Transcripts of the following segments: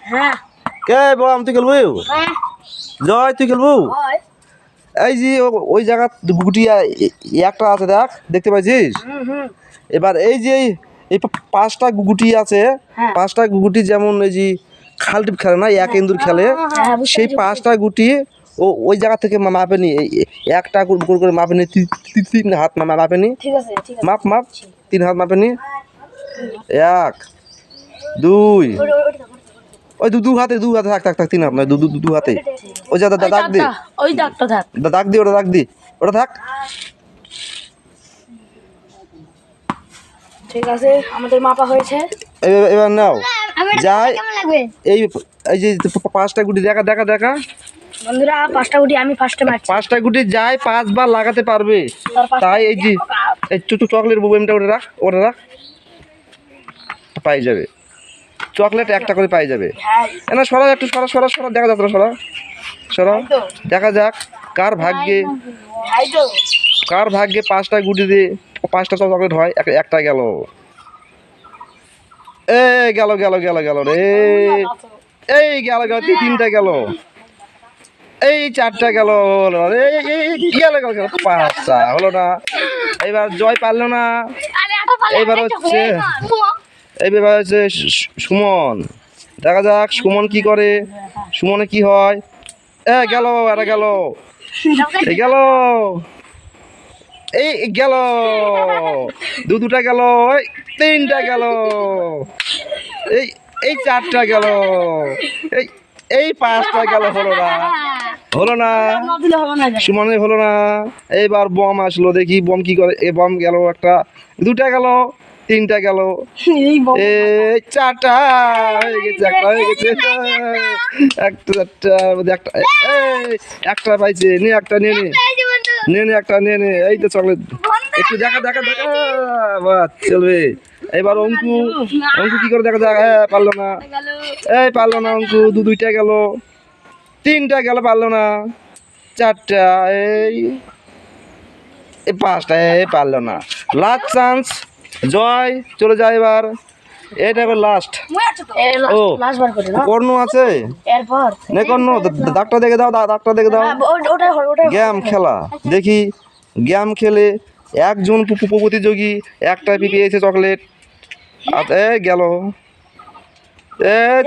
হ্যাঁ কে বম তুই খেলবো হ্যাঁ জয় তুই খেলবো হয় এই যে ওই জায়গা গুটি একটা আছে দেখ দেখতে পাইছিস হুম এবার এই যে এই পাঁচটা গুটি আছে হ্যাঁ। পাঁচটা গুটি যেমন এই যে খালটিপ খেলে না এক ইন্দুর খেলে হ্যাঁ, বুঝতে সেই পেরেছি। পাঁচটা গুটি ওই জায়গা থেকে মাপে নি একটা করে মাপে নি তিন হাত মাপে নি ঠিক আছে মাপ মাপ তিন হাত মাপে নি এক দুই ওই দু হাতে থাক তিন হাত নয় দু হাতে ওই যা দাগ দি ওই ডাক্তার থাক দাগ দি ওটা দাগ দি ওটা থাক ঠিক আছে আমাদের মাপা হয়েছে এবার নাও যাই কেমন লাগবে এই এই যে পাঁচটা গুটি দেখা দেখা দেখা বন্ধুরা পাঁচটা গুটি আমি ফার্স্টে মারছি পাঁচটা গুটি যাই পাঁচবার লাগাতে পারবে তার পাঁচটা তাই এই যে এই চকলেট বোমটা ওটা রাখ পাই যাবে চকলেট একটা করে পাই যাবে হ্যাঁ না সরা একটু সরা দেখা যাক সরা দেখা যাক কার ভাগ্যে পাঁচটা গুটি দিয়ে পাঁচটা চকলেট হয় একটা গেল এ গেল রে এই গেল তিনটা গেল এই চারটা গেল পাঁচটা হলো না এইবার জয় পারলো না এইবার হচ্ছে সুমন দেখা যাক সুমন কি করে সুমনে কি হয় গেল এটা গেল এই গেল এই গেল দুটা গেল তিনটা গেল এই চারটা গেল এই পাঁচটা গেল হলো না সুমনে হলো না এইবার বম আসলো দেখি বম কি করে এই বম গেল একটা দুটা গেল তিনটা গেল এই চারটা হয়ে গেছে একটা পাইছে নে একটা নে একটা নে এই তো চকলেট একটু দেখা বাহ চলবে এবার অঙ্কু কি করে দেখা যাক পারলো না পারলো না অঙ্কু দুইটা গেল তিনটা গেল পারলো না চারটা এই পাঁচটা পারলো না লাস্ট চান্স জয় চলে যায় এবার এটা এবার লাস্ট ও কর্ণ আছে নে কর্ণ ডাক্তার দেখে দাও গেম খেলা দেখি গেম খেলে একজন প্রতিযোগী একটা পেয়েছে চকলেট আচ্ছা গেল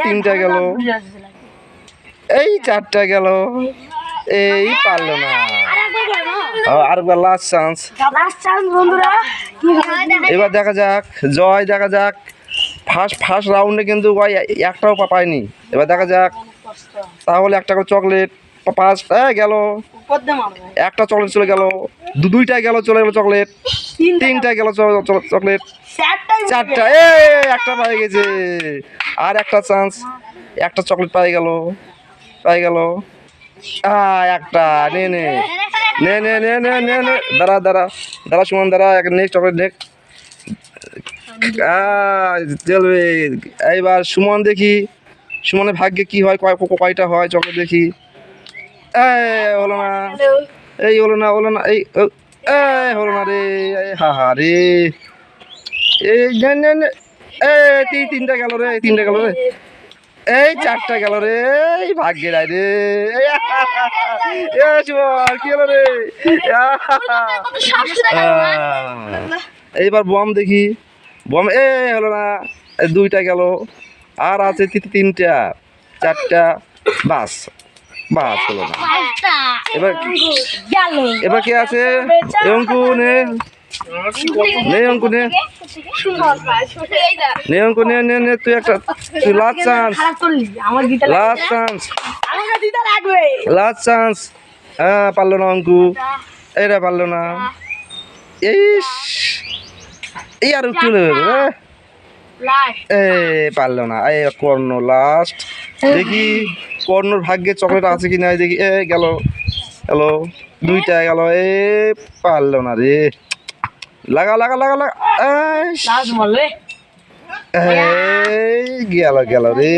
তিনটা গেল এই চারটা গেল এই পারলো না আরেকবার লাস্ট চান্স এবার দেখা যাক জয় দেখা যাক ফার্স্ট রাউন্ডে কিন্তু একটাও পায়নি এবার দেখা যাক তাহলে একটা করে চকলেট পাঁচটা গেল একটা চকলেট চলে গেল দুইটা গেল চলে গেল চকলেট তিনটা গেল চকলেট চারটা একটা পাই গেছে আর একটা চান্স একটা চকলেট পাই গেল একটা নে দাঁড়া সুমন দাঁড়া নেক্সট চকলেট নেক্সট চলবে এইবার সুমন দেখি সুমনের ভাগ্যে কি হয় কয়টা হয় চকলেট দেখি হলো না হলো না এই হলো না রে রে এই তিনটা গেল রে এই চারটা গেল রে এই ভাগ্যে রায় রে সুমন কি হলো রে এইবার বম দেখি বম হলো না দুইটা গেল আর আছে তিনটা চারটা বাস হলো না এবার কে আছে অঙ্কু নে অঙ্কু নে তুই একটা তুই লাস্ট চান্স হ্যাঁ পারলো না অঙ্কু এটা পারলো না এই আর একটু পারলো না কর্ণ লাস্ট দেখি কর্ণর ভাগ্যে চকলেট আছে কি না দেখি গেল দুইটা গেল পারলো না রে লাগা গেল রে